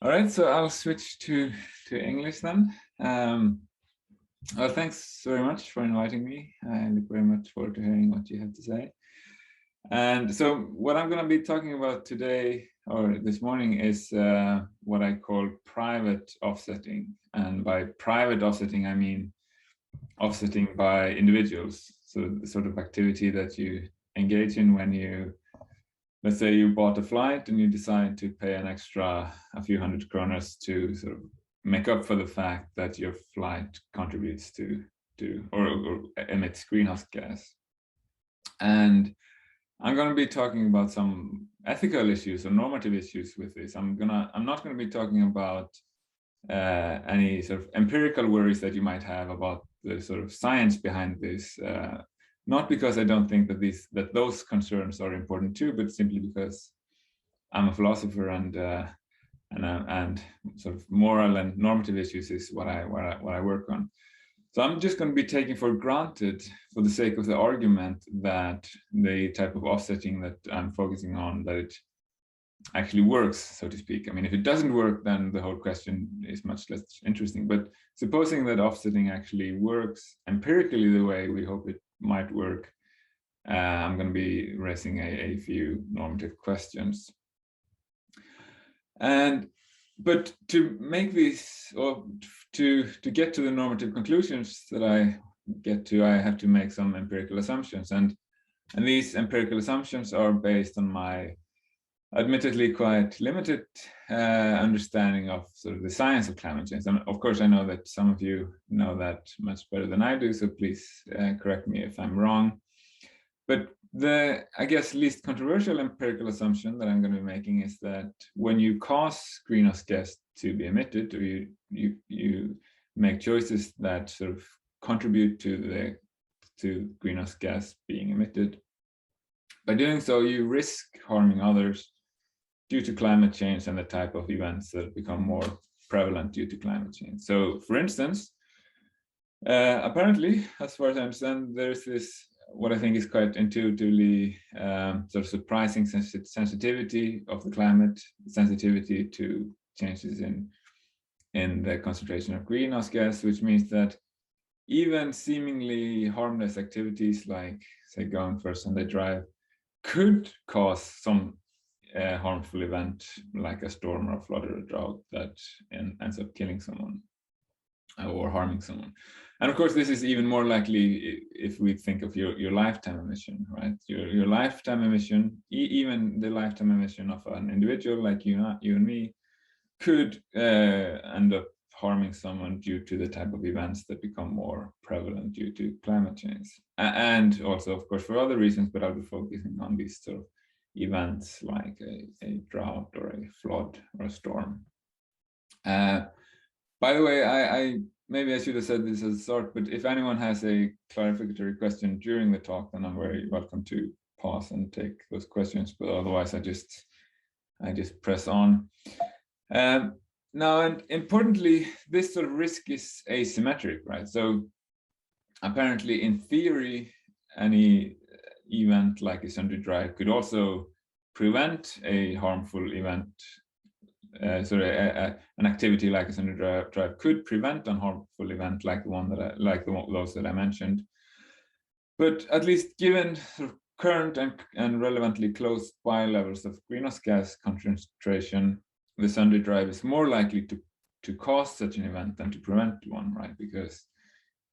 All right, so I'll switch to English then. Well, thanks very much for inviting me. I look very much forward to hearing what you have to say. And so what I'm going to be talking about today or this morning is what I call private offsetting. And by private offsetting, I mean offsetting by individuals. So the sort of activity that you engage in when you, let's say you bought a flight and you decide to pay an extra a few hundred kroners to sort of make up for the fact that your flight contributes to or emits greenhouse gas. And I'm going to be talking about some ethical issues or normative issues with this. I'm not going to be talking about any sort of empirical worries that you might have about the sort of science behind this. Not because I don't think that those concerns are important too, but simply because I'm a philosopher and sort of moral and normative issues is what I work on. So I'm just going to be taking for granted, for the sake of the argument, that the type of offsetting that I'm focusing on, that it actually works, so to speak. I mean, if it doesn't work, then the whole question is much less interesting. But supposing that offsetting actually works empirically the way we hope it might work, I'm going to be raising a few normative questions. But to make these, or to get to the normative conclusions that I get to, I have to make some empirical assumptions. And these empirical assumptions are based on my admittedly quite limited understanding of sort of the science of climate change. And of course, I know that some of you know that much better than I do, so please correct me if I'm wrong. But the, I guess, least controversial empirical assumption that I'm going to be making is that when you cause greenhouse gas to be emitted, or you make choices that sort of contribute to greenhouse gas being emitted, by doing so, you risk harming others due to climate change and the type of events that become more prevalent due to climate change. So, for instance, apparently, as far as I understand, there's this, what I think is quite intuitively sort of surprising sensitivity of the climate, sensitivity to changes in the concentration of greenhouse gas, which means that even seemingly harmless activities like, say, going for a Sunday drive could cause some harmful event like a storm or a flood or a drought that ends up killing someone or harming someone. And of course, this is even more likely if we think of your lifetime emission, right? Your lifetime emission, even the lifetime emission of an individual like you and me, could end up harming someone due to the type of events that become more prevalent due to climate change. And also, of course, for other reasons, but I'll be focusing on these sort of events like a drought or a flood or a storm. By the way, I maybe I should have said this as a start, but if anyone has a clarificatory question during the talk, then I'm very welcome to pause and take those questions. But otherwise, I just press on. Now, and importantly, this sort of risk is asymmetric, right? So apparently, in theory, any event like a Sunday drive could also prevent a harmful event. An activity like a Sunday drive could prevent a harmful event like the one that those that I mentioned. But at least given sort of current and relevantly close by levels of greenhouse gas concentration, the Sunday drive is more likely to cause such an event than to prevent one, right? Because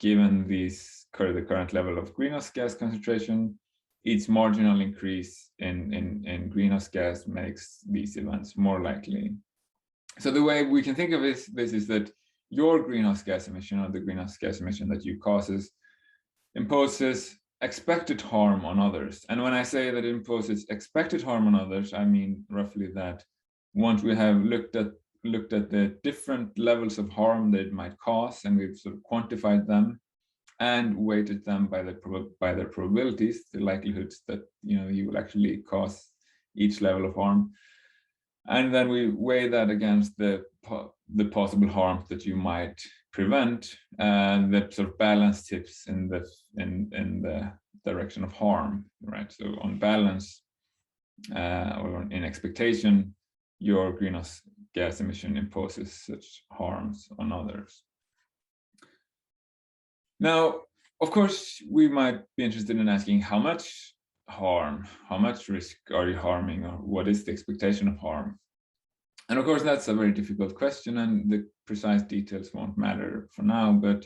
given the current level of greenhouse gas concentration, each marginal increase in greenhouse gas makes these events more likely. So the way we can think of this is that your greenhouse gas emission, or the greenhouse gas emission that you causes, imposes expected harm on others. And when I say that it imposes expected harm on others, I mean roughly that once we have looked at the different levels of harm that it might cause, and we've sort of quantified them and weighted them by their probabilities, the likelihoods that you will actually cause each level of harm, and then we weigh that against the possible harms that you might prevent, and the sort of balance tips in the direction of harm, right? So on balance, or in expectation, your greenhouse gas emission imposes such harms on others. Now, of course, we might be interested in asking how much harm, how much risk are you harming, or what is the expectation of harm? And of course, that's a very difficult question, and the precise details won't matter for now, but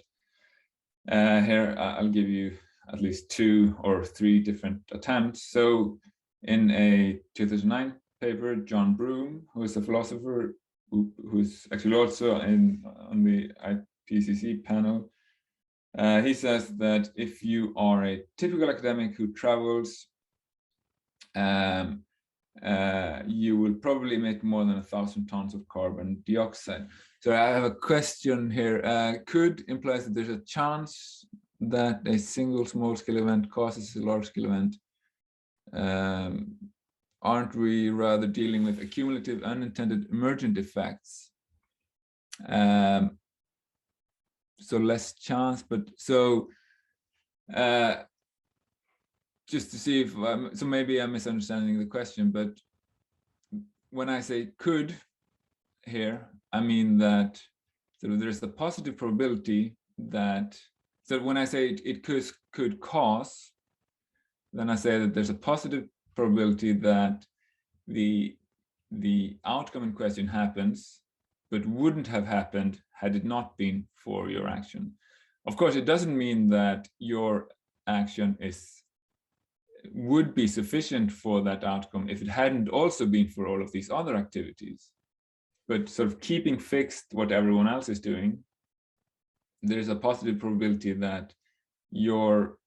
here I'll give you at least 2 or 3 different attempts. So in a 2009 paper, John Broom, who is a philosopher who's actually also on the IPCC panel, he says that if you are a typical academic who travels, you will probably emit more than 1,000 tons of carbon dioxide. So I have a question here. Could implies that there's a chance that a single small-scale event causes a large-scale event. Aren't we rather dealing with accumulative unintended emergent effects? So less chance, but so just to see if, so maybe I'm misunderstanding the question, but when I say could here, I mean that so there's the positive probability that, so when I say it could cause, then I say that there's a positive probability that the outcome in question happens, but wouldn't have happened had it not been for your action. Of course, it doesn't mean that your action would be sufficient for that outcome if it hadn't also been for all of these other activities. But sort of keeping fixed what everyone else is doing, there's a positive probability that your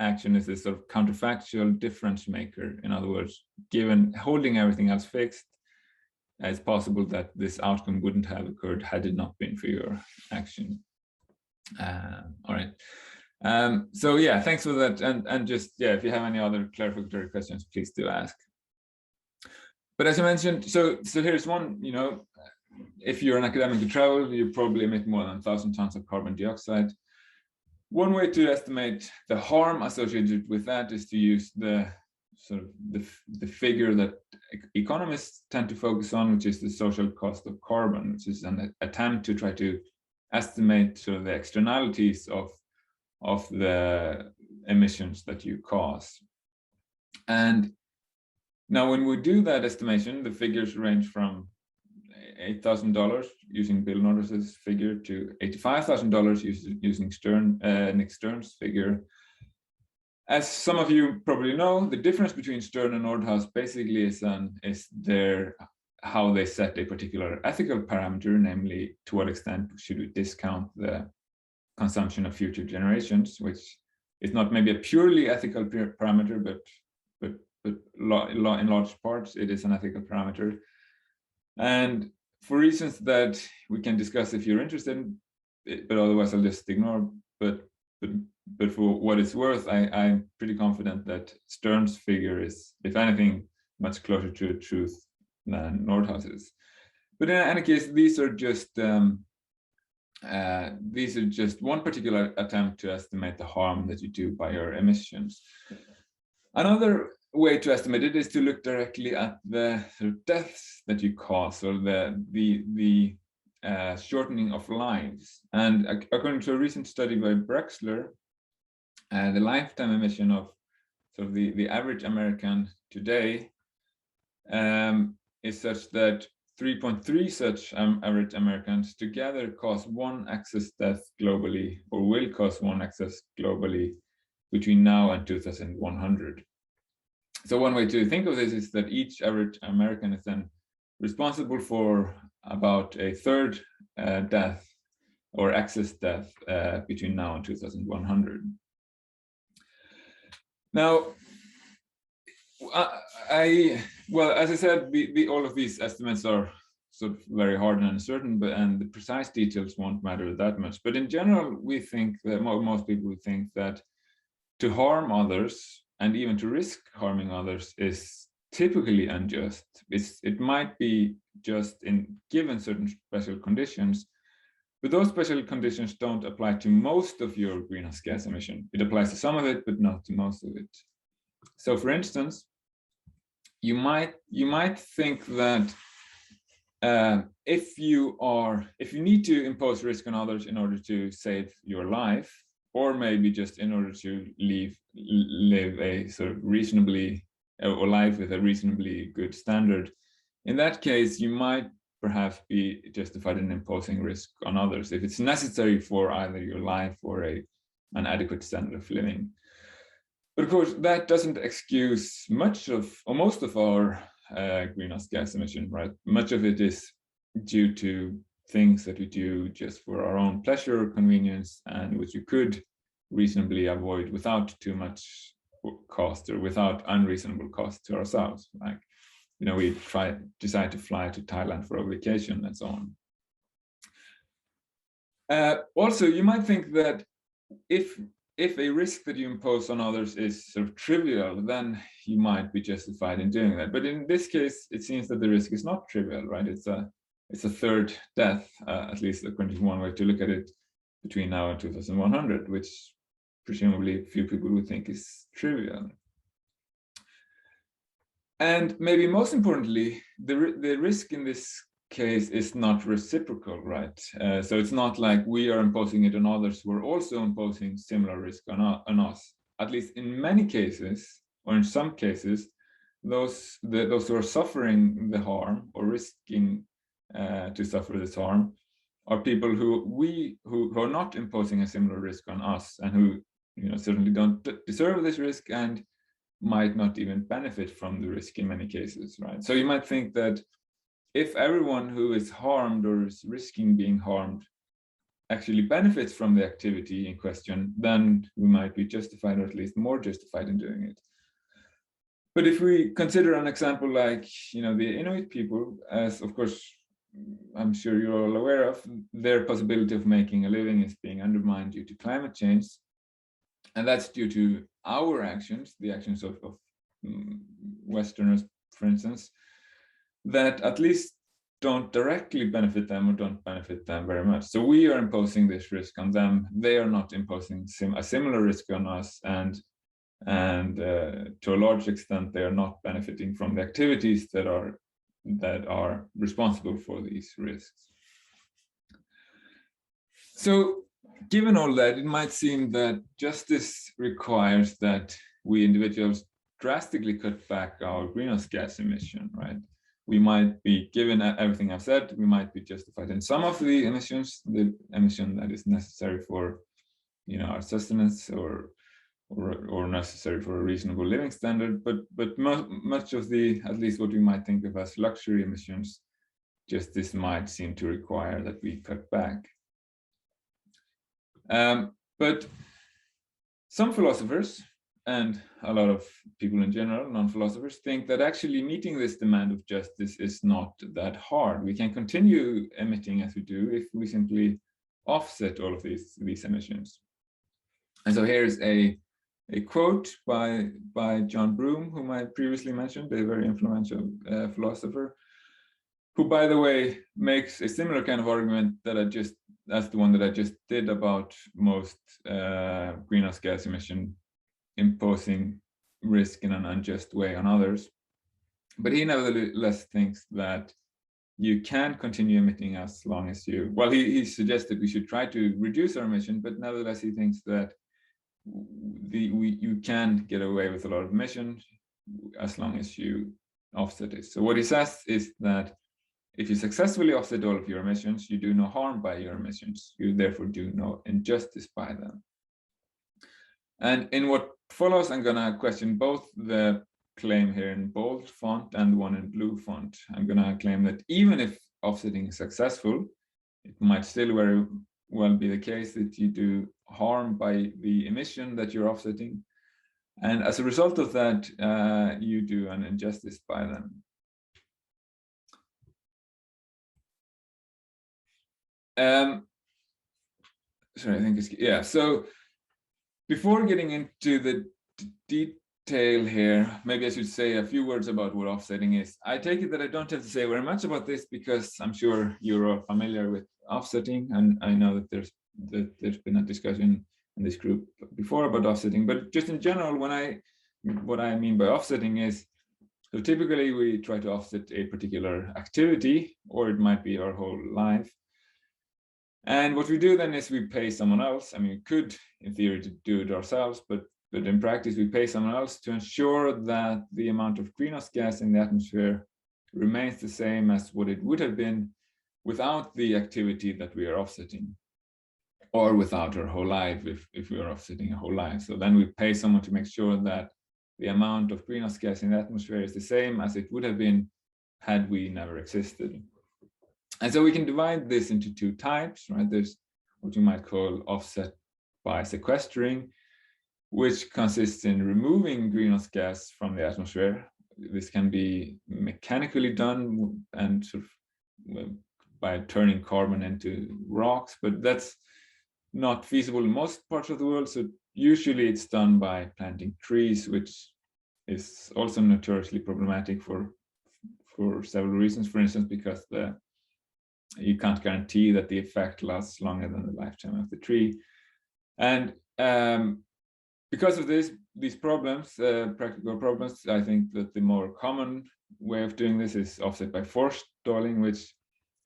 action is this sort of counterfactual difference maker. In other words, given holding everything else fixed, it's possible that this outcome wouldn't have occurred had it not been for your action. All right. So yeah, thanks for that. And just, yeah, if you have any other clarificatory questions, please do ask. But as I mentioned, so here's one, you know, if you're an academic who travel, you probably emit more than 1,000 tons of carbon dioxide. One way to estimate the harm associated with that is to use the sort of the figure that economists tend to focus on, which is the social cost of carbon, which is an attempt to try to estimate sort of the externalities of the emissions that you cause. And now when we do that estimation, the figures range from $8,000 using Bill Nordhaus's figure to $85,000 using Nick Stern's figure. As some of you probably know, the difference between Stern and Nordhaus basically is how they set a particular ethical parameter, namely to what extent should we discount the consumption of future generations, which is not maybe a purely ethical parameter, but in large parts it is an ethical parameter. And for reasons that we can discuss if you're interested, but otherwise I'll just ignore. But for what it's worth, I'm pretty confident that Stern's figure is, if anything, much closer to the truth than Nordhaus's. But in any case, these are just one particular attempt to estimate the harm that you do by your emissions. Another way to estimate it is to look directly at the sort of deaths that you cause, or the shortening of lives. And according to a recent study by Brexler, the lifetime emission of sort of the average American today is such that 3.3 such average Americans together cause 1 excess death globally, or will cause 1 excess globally between now and 2100. So one way to think of this is that each average American is then responsible for about a third death or excess death between now and 2100. Now, well, as I said, all of these estimates are sort of very hard and uncertain, and the precise details won't matter that much. But in general, we think that most people think that to harm others and even to risk harming others is typically unjust. It might be just in given certain special conditions, but those special conditions don't apply to most of your greenhouse gas emission. It applies to some of it, but not to most of it. So for instance, you might think that if you need to impose risk on others in order to save your life, or maybe just in order to live a sort of reasonably, or life with a reasonably good standard, in that case you might perhaps be justified in imposing risk on others if it's necessary for either your life or an adequate standard of living. But of course, that doesn't excuse much of, or most of our greenhouse gas emission, right? Much of it is due to things that we do just for our own pleasure or convenience, and which we could reasonably avoid without too much cost or without unreasonable cost to ourselves. Like, we decide to fly to Thailand for a vacation and so on. Also, you might think that if a risk that you impose on others is sort of trivial, then you might be justified in doing that. But in this case, it seems that the risk is not trivial, right? It's a third death, at least according to one way to look at it, between now and 2100, which presumably few people would think is trivial. And maybe most importantly, the risk in this case is not reciprocal, right? So it's not like we are imposing it on others who are also imposing similar risk on us. At least in many cases, or in some cases, those who are suffering the harm or risking to suffer this harm are people who are not imposing a similar risk on us, and who certainly don't deserve this risk and might not even benefit from the risk in many cases, right? So you might think that if everyone who is harmed or is risking being harmed actually benefits from the activity in question, then we might be justified, or at least more justified, in doing it. But if we consider an example like, the Inuit people, as of course I'm sure you're all aware of, their possibility of making a living is being undermined due to climate change. And that's due to our actions, the actions of Westerners, for instance, that at least don't directly benefit them or don't benefit them very much. So we are imposing this risk on them. They are not imposing a similar risk on us, and to a large extent, they are not benefiting from the activities that are responsible for these risks. So given all that, it might seem that justice requires that we individuals drastically cut back our greenhouse gas emission, right? We might be, given everything I've said, we might be justified in some of the emissions, the emission that is necessary for, our sustenance or necessary for a reasonable living standard, but much of the, at least what we might think of as luxury emissions, justice might seem to require that we cut back. But some philosophers, and a lot of people in general, non-philosophers, think that actually meeting this demand of justice is not that hard. We can continue emitting as we do if we simply offset all of these emissions. And so here's a quote by John Broome, whom I previously mentioned, a very influential philosopher, who, by the way, makes a similar kind of argument that's the one that I just did about most greenhouse gas emission imposing risk in an unjust way on others. But he nevertheless thinks that you can continue emitting as long as he suggested we should try to reduce our emission, but nevertheless he thinks that you can get away with a lot of emissions as long as you offset it. So what he says is that if you successfully offset all of your emissions, you do no harm by your emissions. You therefore do no injustice by them. And in what follows, I'm going to question both the claim here in bold font and the one in blue font. I'm going to claim that even if offsetting is successful, it might still very well be the case that you do harm by the emission that you're offsetting. And as a result of that, you do an injustice by them. Sorry, I think so before getting into the detail here, maybe I should say a few words about what offsetting is. I take it that I don't have to say very much about this because I'm sure you're all familiar with offsetting, and I know that there's been a discussion in this group before about offsetting. But just in general, what I mean by offsetting is So typically we try to offset a particular activity, or it might be our whole life. And what we do then is we pay someone else. I mean, we could, in theory, to do it ourselves, but in practice, we pay someone else to ensure that the amount of greenhouse gas in the atmosphere remains the same as what it would have been without the activity that we are offsetting, or without our whole life if we are offsetting a whole life. So then we pay someone to make sure that the amount of greenhouse gas in the atmosphere is the same as it would have been had we never existed. And so we can divide this into two types, right? There's what you might call offset by sequestering, which consists in removing greenhouse gas from the atmosphere. This can be mechanically done and sort of by turning carbon into rocks, but that's not feasible in most parts of the world. So usually it's done by planting trees, which is also notoriously problematic for several reasons. For instance, because you can't guarantee that the effect lasts longer than the lifetime of the tree. And because of these problems, practical problems, I think that the more common way of doing this is offset by forestalling, which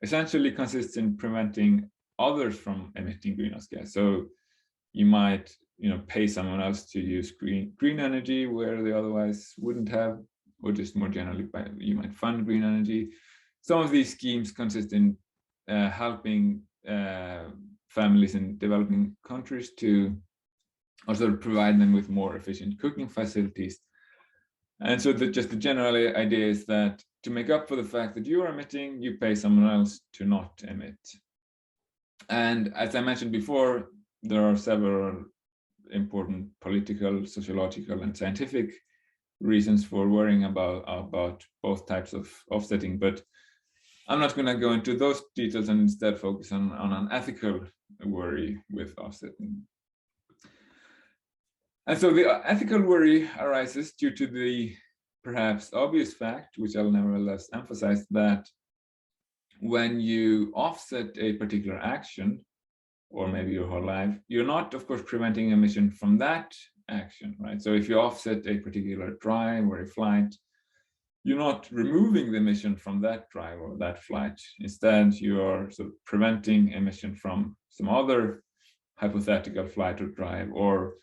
essentially consists in preventing others from emitting greenhouse gas. So you might, pay someone else to use green energy where they otherwise wouldn't have, or just more generally, you might fund green energy. Some of these schemes consist in helping families in developing countries to also provide them with more efficient cooking facilities. And so just the general idea is that to make up for the fact that you are emitting, you pay someone else to not emit. And as I mentioned before, there are several important political, sociological, and scientific reasons for worrying about both types of offsetting, but I'm not going to go into those details and instead focus on an ethical worry with offsetting. And so the ethical worry arises due to the perhaps obvious fact, which I'll nevertheless emphasize, that when you offset a particular action, or maybe your whole life, you're not, of course, preventing emission from that action, right? So if you offset a particular drive or a flight, you're not removing the emission from that drive or that flight. Instead, you are sort of preventing emission from some other hypothetical flight or drive, or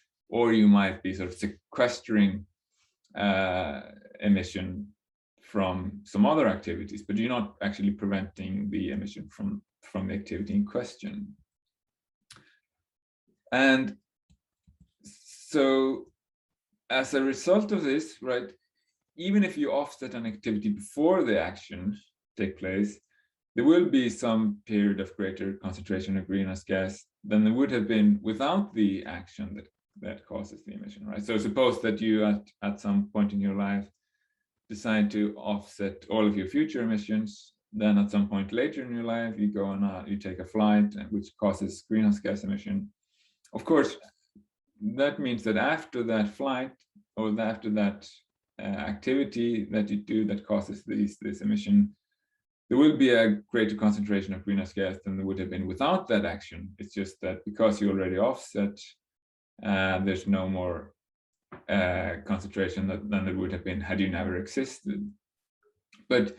you might be sort of sequestering emission from some other activities, but you're not actually preventing the emission from the activity in question. And so as a result of this, right, even if you offset an activity before the action takes place, there will be some period of greater concentration of greenhouse gas than there would have been without the action that causes the emission, right? So suppose that you at some point in your life decide to offset all of your future emissions, then at some point later in your life, you go on you take a flight which causes greenhouse gas emission. Of course, that means that after that flight, or after that activity that you do that causes this emission, there will be a greater concentration of greenhouse gas than there would have been without that action. It's just that because you already offset, there's no more concentration than there would have been had you never existed. But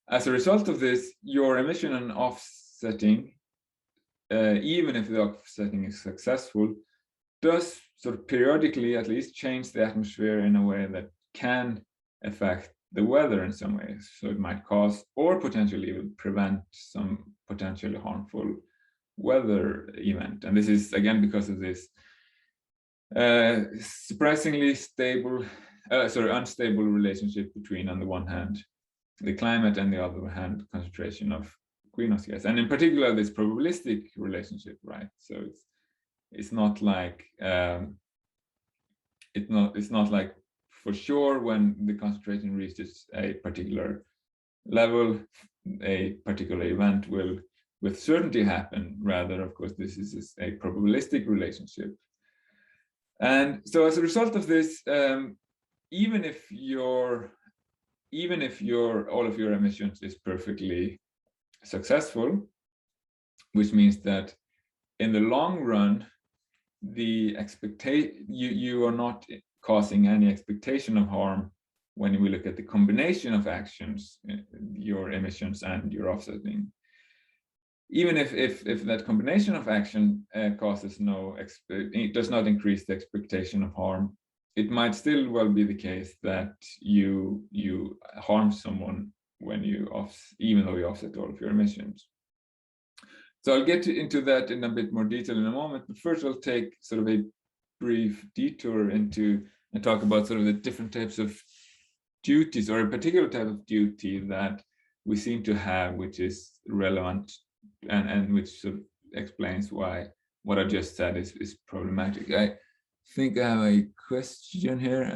as a result of this, your emission and offsetting, even if the offsetting is successful, does sort of periodically at least change the atmosphere in a way that can affect the weather in some ways. So it might cause or potentially even prevent some potentially harmful weather event. And this is again because of this surprisingly unstable relationship between, on the one hand, the climate, and the other hand, concentration of greenhouse gas, and in particular this probabilistic relationship, right? So it's not like it's not like for sure when the concentration reaches a particular level, a particular event will with certainty happen. Rather, of course, this is a probabilistic relationship. And so as a result of this, even if all of your emissions is perfectly successful, which means that in the long run, the you are not causing any expectation of harm when we look at the combination of actions, your emissions and your offsetting. Even if that combination of action causes it does not increase the expectation of harm, it might still well be the case that you harm someone when even though you offset all of your emissions. So I'll get into that in a bit more detail in a moment, but first I'll take sort of a brief detour into and talk about sort of the different types of duties, or a particular type of duty that we seem to have, which is relevant and which sort of explains why what I just said is problematic. I think I have a question here.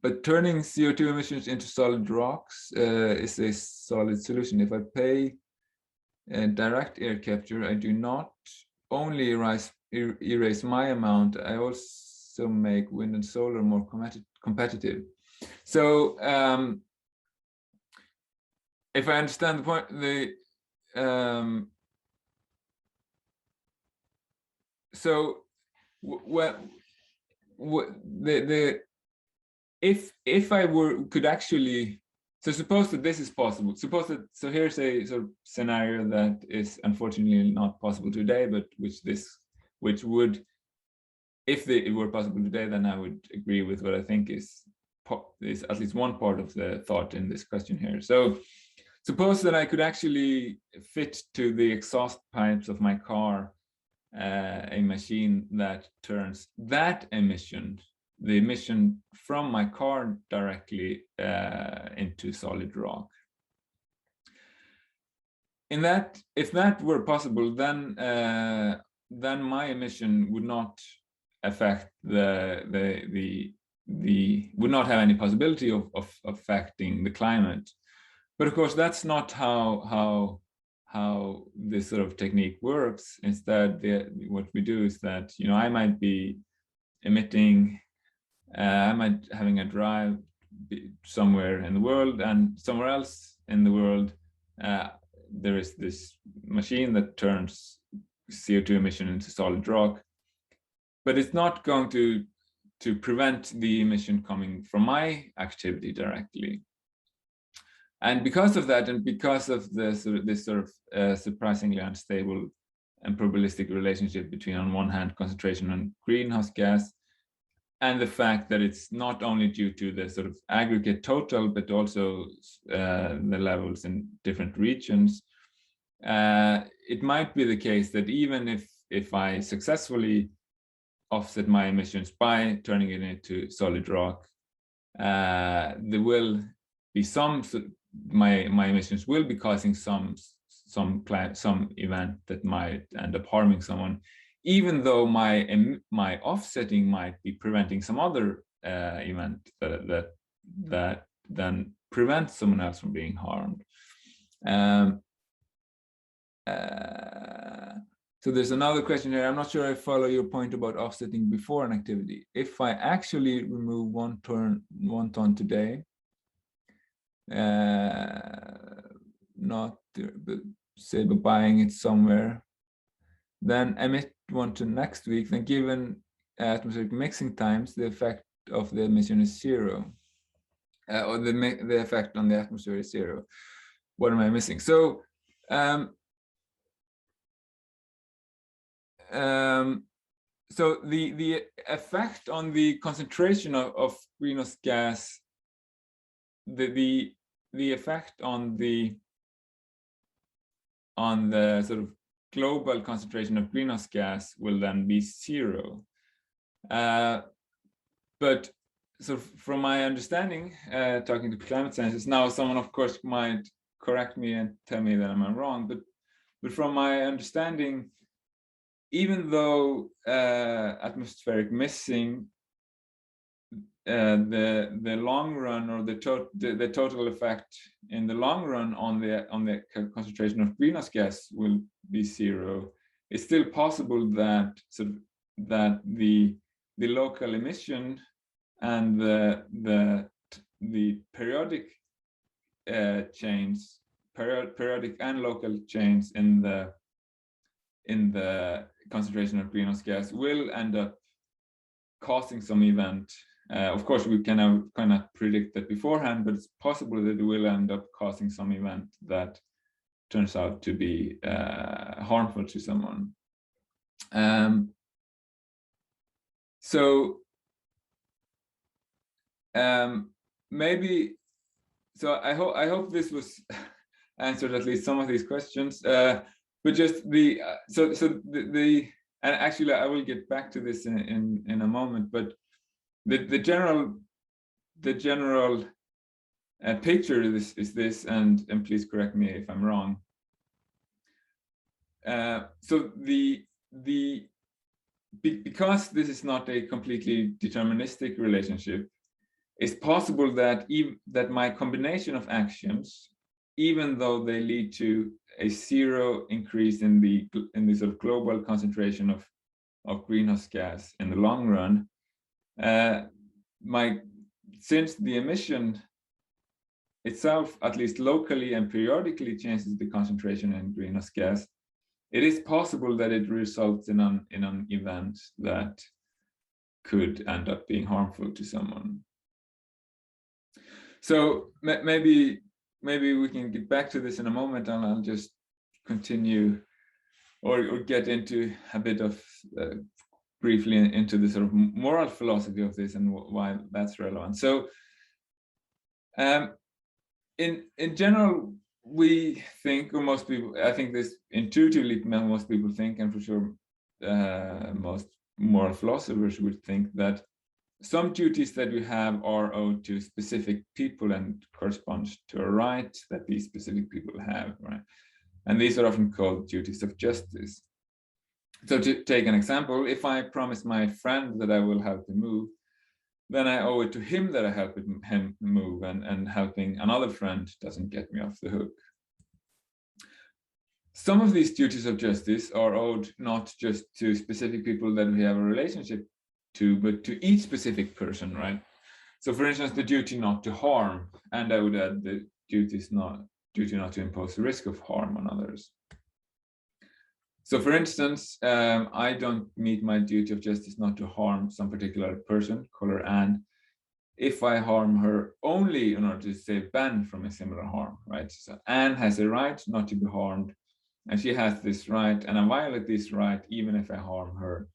But turning CO2 emissions into solid rocks is a solid solution. If I pay direct air capture, I do not only erase my amount, I also make wind and solar more competitive. So if I understand the point, if I could actually, so suppose that this is possible. Suppose that, so here's a sort of scenario that is unfortunately not possible today, but which would, if it were possible today, then I would agree with what I think is at least one part of the thought in this question here. So suppose that I could actually fit to the exhaust pipes of my car a machine that turns that emission, the emission from my car, directly into solid rock. If that were possible, then my emission would not affect would not have any possibility of affecting the climate. But of course, that's not how this sort of technique works. Instead, what we do is that, I might be emitting, I might having a drive somewhere in the world, and somewhere else in the world, there is this machine that turns CO2 emission into solid rock, but it's not going to prevent the emission coming from my activity directly. And because of that, and because of this sort of surprisingly unstable and probabilistic relationship between, on one hand, concentration on greenhouse gas, and the fact that it's not only due to the sort of aggregate total, but also the levels in different regions, it might be the case that even if I successfully offset my emissions by turning it into solid rock, there will be my emissions will be causing some event that might end up harming someone, even though my offsetting might be preventing some other event that then prevents someone else from being harmed. So there's another question here. I'm not sure I follow your point about offsetting before an activity. If I actually remove 1 ton today, not say by buying it somewhere, then emit 1 ton next week, then given atmospheric mixing times, the effect of the emission is 0, or the effect on the atmosphere is 0. What am I missing? So so the effect on the concentration of greenhouse gas, the effect on the sort of global concentration of greenhouse gas will then be 0. But so from my understanding, talking to climate scientists, now someone of course might correct me and tell me that I'm wrong, but from my understanding, even though atmospheric mixing, the long run, or the total effect in the long run on the concentration of greenhouse gas will be 0, it's still possible that the local emission and the periodic change, periodic and local change in in the concentration of greenhouse gas will end up causing some event. Of course, we cannot predict that beforehand, but it's possible that it will end up causing some event that turns out to be harmful to someone. Maybe, so I hope this was answered at least some of these questions. But just the and actually I will get back to this in a moment. But the general picture is this, and please correct me if I'm wrong. So because this is not a completely deterministic relationship, it's possible that my combination of actions, even though they lead to a zero increase in the sort of global concentration of greenhouse gas in the long run, since the emission itself, at least locally and periodically, changes the concentration in greenhouse gas, it is possible that it results in an event that could end up being harmful to someone. So maybe we can get back to this in a moment, and I'll just continue or get into a bit of briefly into the sort of moral philosophy of this and why that's relevant. So in general, we think, or most people, I think this intuitively most people think, and for sure most moral philosophers would think, that some duties that we have are owed to specific people and correspond to a right that these specific people have, right? And these are often called duties of justice. So to take an example, if I promise my friend that I will help him move, then I owe it to him that I help him move, and helping another friend doesn't get me off the hook. Some of these duties of justice are owed not just to specific people that we have a relationship to, but to each specific person, right? So for instance, the duty not to harm, and I would add the duty not to impose the risk of harm on others. So for instance, I don't meet my duty of justice not to harm some particular person, call her Anne, if I harm her only in order to save Ben from a similar harm, right? So Anne has a right not to be harmed, and she has this right, and I violate this right even if I harm her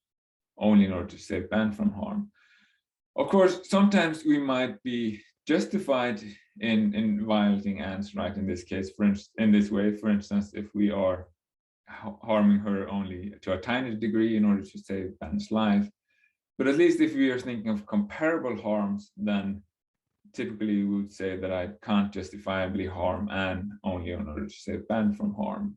only in order to save Ben from harm. Of course, sometimes we might be justified in violating Anne's right in this case, in this way, for instance, if we are harming her only to a tiny degree in order to save Ben's life. But at least if we are thinking of comparable harms, then typically we would say that I can't justifiably harm Anne only in order to save Ben from harm.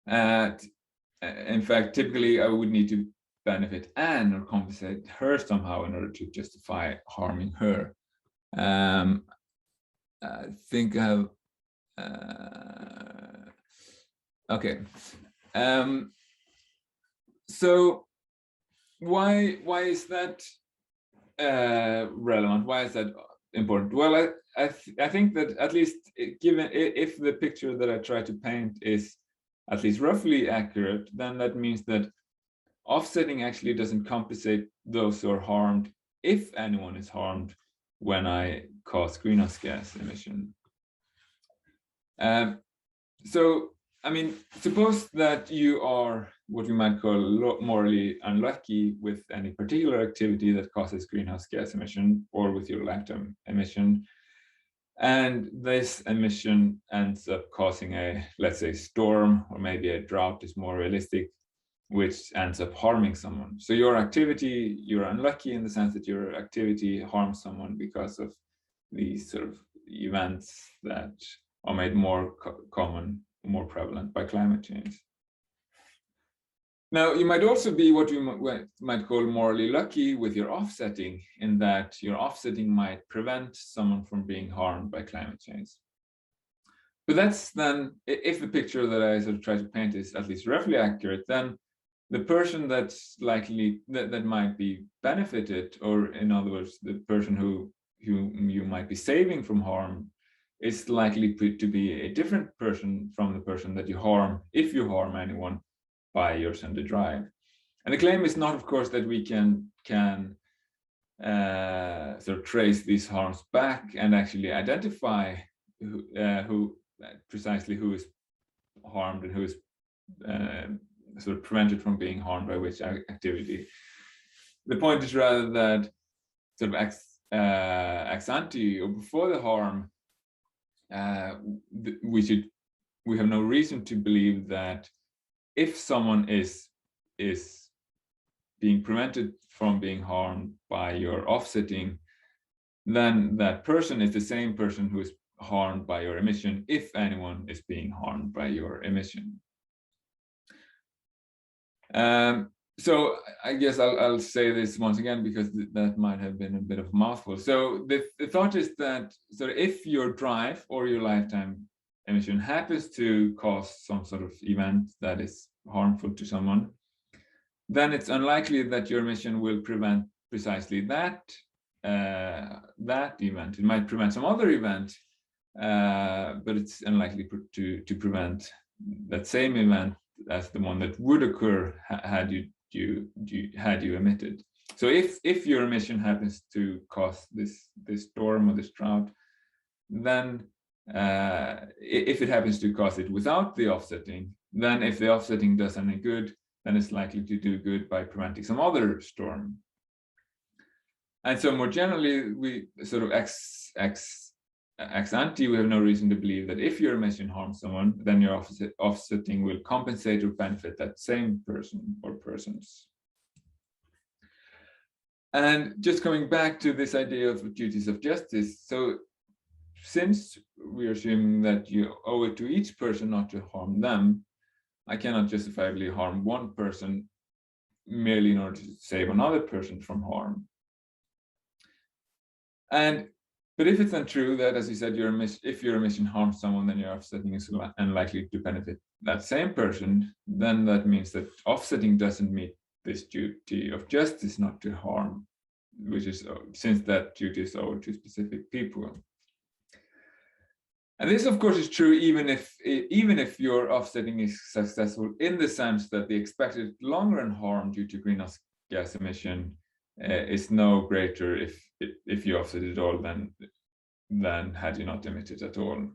In fact, typically I would need to benefit Anne or compensate her somehow in order to justify harming her. I think I have okay. So why is that relevant? Why is that important? Well, I think that, at least given if the picture that I try to paint is at least roughly accurate, then that means that offsetting actually doesn't compensate those who are harmed, if anyone is harmed, when I cause greenhouse gas emission. So, I mean, suppose that you are what we might call morally unlucky with any particular activity that causes greenhouse gas emission, or with your lifetime emission, and this emission ends up causing a, let's say, storm, or maybe a drought is more realistic, which ends up harming someone. So your activity, you're unlucky in the sense that your activity harms someone because of these sort of events that are made more common, more prevalent by climate change. Now, you might also be what you might call morally lucky with your offsetting, in that your offsetting might prevent someone from being harmed by climate change. But that's then, if the picture that I sort of try to paint is at least roughly accurate, then the person that's likely, that might be benefited, or in other words, the person who you might be saving from harm, is likely to be a different person from the person that you harm, if you harm anyone, by your sender drive. And the claim is not, of course, that we can sort of trace these harms back and actually identify who precisely who is harmed and who is sort of prevented from being harmed by which activity. The point is rather that sort of ex ante, or before the harm, we have no reason to believe that if someone is being prevented from being harmed by your offsetting, then that person is the same person who is harmed by your emission, if anyone is being harmed by your emission. So I guess I'll say this once again, because that might have been a bit of a mouthful. So the thought is that, so if your drive or your lifetime emission happens to cause some sort of event that is harmful to someone, then it's unlikely that your emission will prevent precisely that event. It might prevent some other event, but it's unlikely to prevent that same event as the one that would occur had you emitted. So if your emission happens to cause this storm or this drought, then if it happens to cause it without the offsetting, then if the offsetting does any good, then it's likely to do good by preventing some other storm. And so more generally, we sort of ex ante, we have no reason to believe that if your emission harms someone, then your offsetting will compensate or benefit that same person or persons. And just coming back to this idea of duties of justice, so since we are assuming that you owe it to each person not to harm them, I cannot justifiably harm one person merely in order to save another person from harm. But if it's untrue that, as you said, if your emission harms someone, then your offsetting is unlikely to benefit that same person, then that means that offsetting doesn't meet this duty of justice not to harm, which is, since that duty is owed to specific people. And this, of course, is true even if your offsetting is successful, in the sense that the expected long-run harm due to greenhouse gas emission is no greater if you offset it all than had you not emitted at all.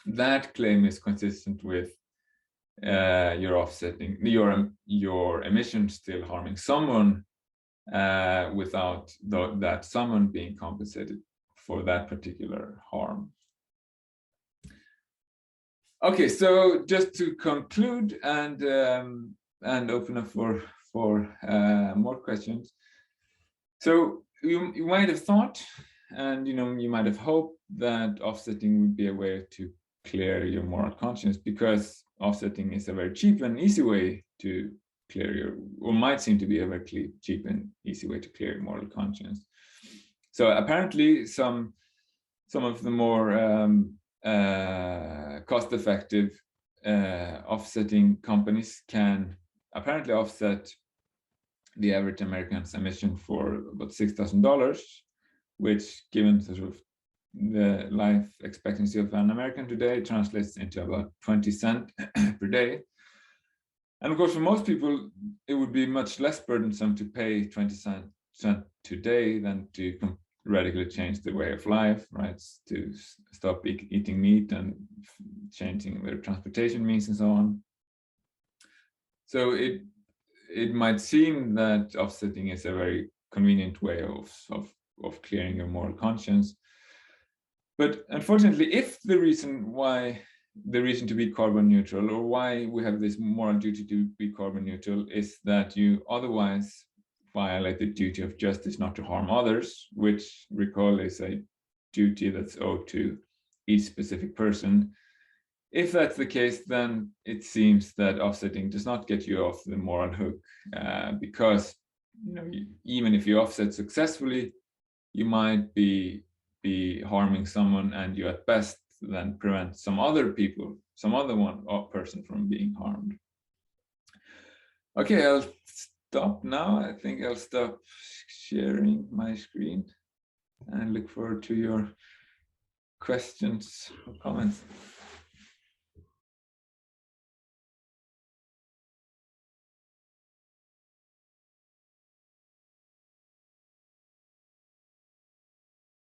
That claim is consistent with your offsetting, your emission still harming someone without that someone being compensated for that particular harm. Okay, so just to conclude and open up for more questions. So you might have thought, and you might have hoped, that offsetting would be a way to clear your moral conscience, because offsetting is a very cheap and easy way to clear or might seem to be a very cheap and easy way to clear your moral conscience. So apparently some of the more cost-effective offsetting companies can apparently offset the average American's emission for about $6,000, which, given sort of the life expectancy of an American today, translates into about 20 cents per day. And of course, for most people, it would be much less burdensome to pay 20 cents today than to radically change the way of life, right? To stop eating meat and changing their transportation means and so on. So it might seem that offsetting is a very convenient way of clearing your moral conscience. But unfortunately, if the reason to be carbon neutral, or why we have this moral duty to be carbon neutral, is that you otherwise violate the duty of justice not to harm others, which, recall, is a duty that's owed to each specific person. If that's the case, then it seems that offsetting does not get you off the moral hook, because even if you offset successfully, you might be harming someone, and you at best then prevent some other person from being harmed. Okay, I'll stop now. I think I'll stop sharing my screen and look forward to your questions or comments.